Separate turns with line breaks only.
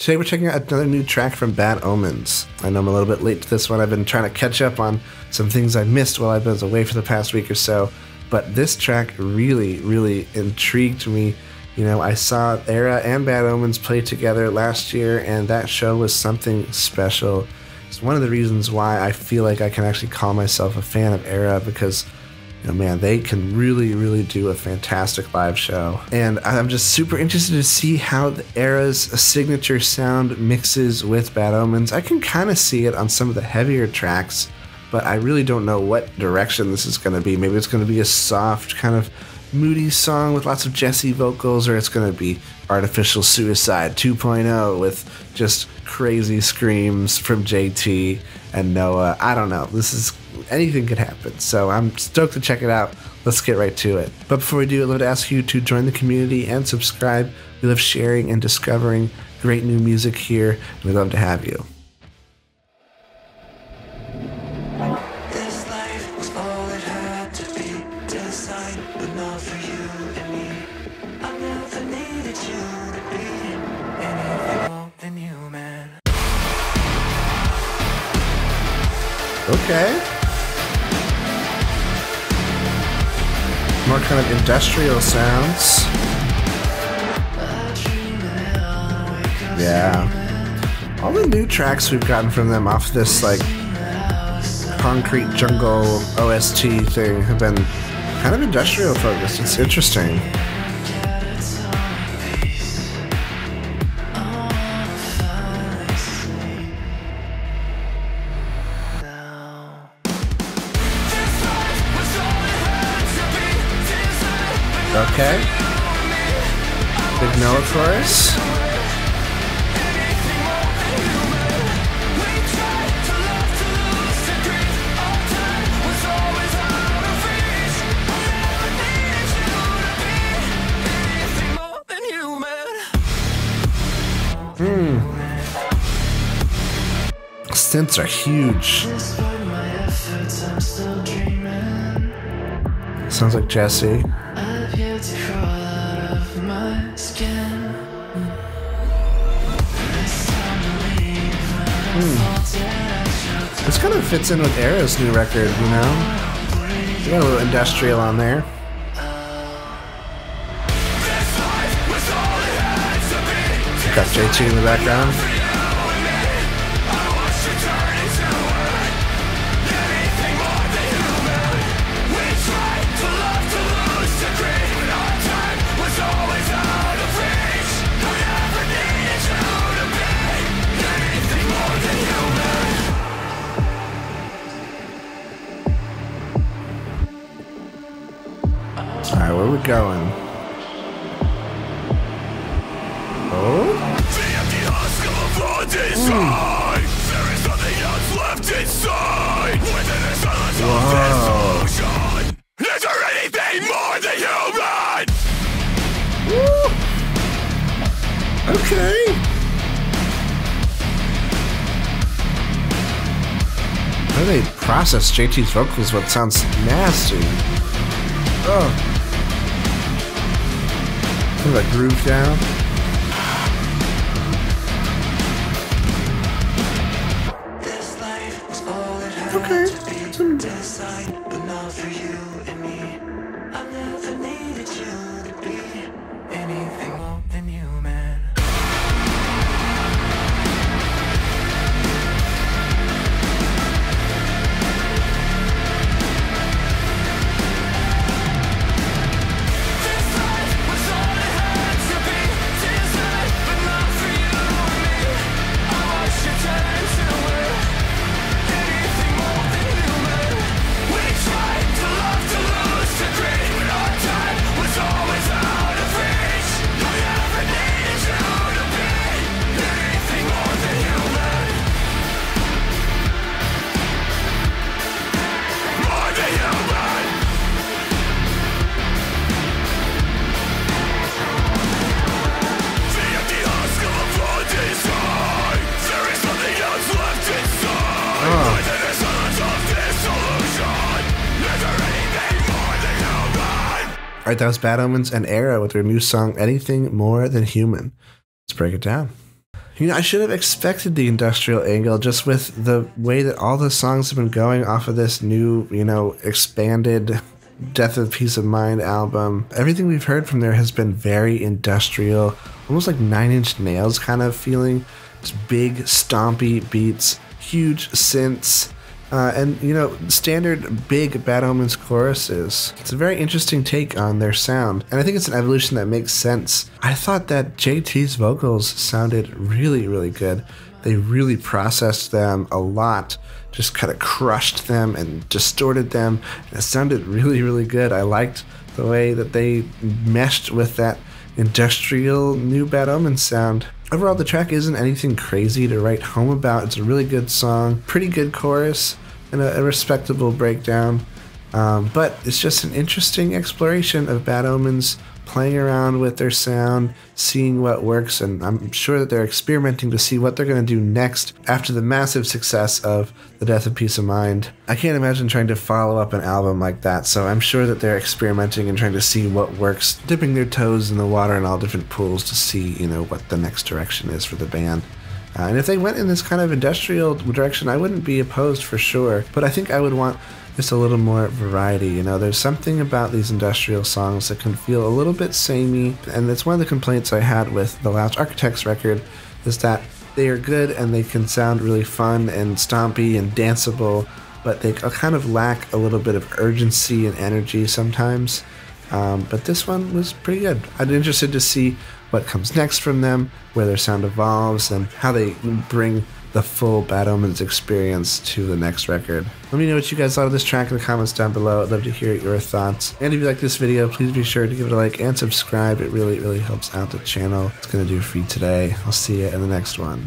Today we're checking out another new track from Bad Omens. I know I'm a little bit late to this one. I've been trying to catch up on some things I missed while I was away for the past week or so, but this track really, really intrigued me. You know, I saw ERRA and Bad Omens play together last year, and that show was something special. It's one of the reasons why I feel like I can actually call myself a fan of ERRA, because you know, man, they can really, really do a fantastic live show. And I'm just super interested to see how the ERRA's signature sound mixes with Bad Omens. I can kind of see it on some of the heavier tracks, but I really don't know what direction this is going to be. Maybe it's going to be a soft, kind of moody song with lots of Jesse vocals, or it's going to be Artificial Suicide 2.0 with just crazy screams from JT and Noah. I don't know. Anything could happen. So I'm stoked to check it out. Let's get right to it. But before we do, I'd love to ask you to join the community and subscribe. We love sharing and discovering great new music here, and we'd love to have you.
This life was all it had to be, designed, but not for you and me. I never needed you to be anything more than human.
Okay. More kind of industrial sounds. Yeah. All the new tracks we've gotten from them off this like concrete jungle OST thing have been kind of industrial focused. It's interesting. Okay. Big Noah chorus. Synths are huge. Sounds like Jesse. This kind of fits in with ERRA's new record, you know? You got a little industrial on there. Got JT in the background. Alright, where are we going? Oh? There is nothing else left inside. Within the silence of this ocean, is there anything more than human? Woo! Okay. How do they process JT's vocals? What sounds nasty? Oh. Put that groove down.
This life was all it had
Okay.
to be, designed, but not for you and me. I never needed you to be anything more than human.
Alright, that was Bad Omens and ERRA with their new song, Anything More Than Human. Let's break it down. You know, I should have expected the industrial angle just with the way that all the songs have been going off of this new, you know, expanded Death of Peace of Mind album. Everything we've heard from there has been very industrial, almost like Nine Inch Nails kind of feeling. It's big, stompy beats, huge synths, and, you know, standard big Bad Omens choruses. It's a very interesting take on their sound, and I think it's an evolution that makes sense. I thought that JT's vocals sounded really, really good. They really processed them a lot, just kind of crushed them and distorted them. And it sounded really, really good. I liked the way that they meshed with that industrial new Bad Omens sound. Overall, the track isn't anything crazy to write home about. It's a really good song, pretty good chorus, and a respectable breakdown. But it's just an interesting exploration of Bad Omens, playing around with their sound, seeing what works, and I'm sure that they're experimenting to see what they're going to do next after the massive success of The Death of Peace of Mind. I can't imagine trying to follow up an album like that, so I'm sure that they're experimenting and trying to see what works, dipping their toes in the water in all different pools to see, you know, what the next direction is for the band. And if they went in this kind of industrial direction, I wouldn't be opposed for sure, but I think I would want just a little more variety. You know, there's something about these industrial songs that can feel a little bit samey, and that's one of the complaints I had with the last Architects record, is that they are good and they can sound really fun and stompy and danceable, but they kind of lack a little bit of urgency and energy sometimes. But this one was pretty good. I'm interested to see what comes next from them, where their sound evolves, and how they bring the full Bad Omens experience to the next record. Let me know what you guys thought of this track in the comments down below. I'd love to hear your thoughts. And if you like this video, please be sure to give it a like and subscribe. It really, really helps out the channel. It's going to do for you today. I'll see you in the next one.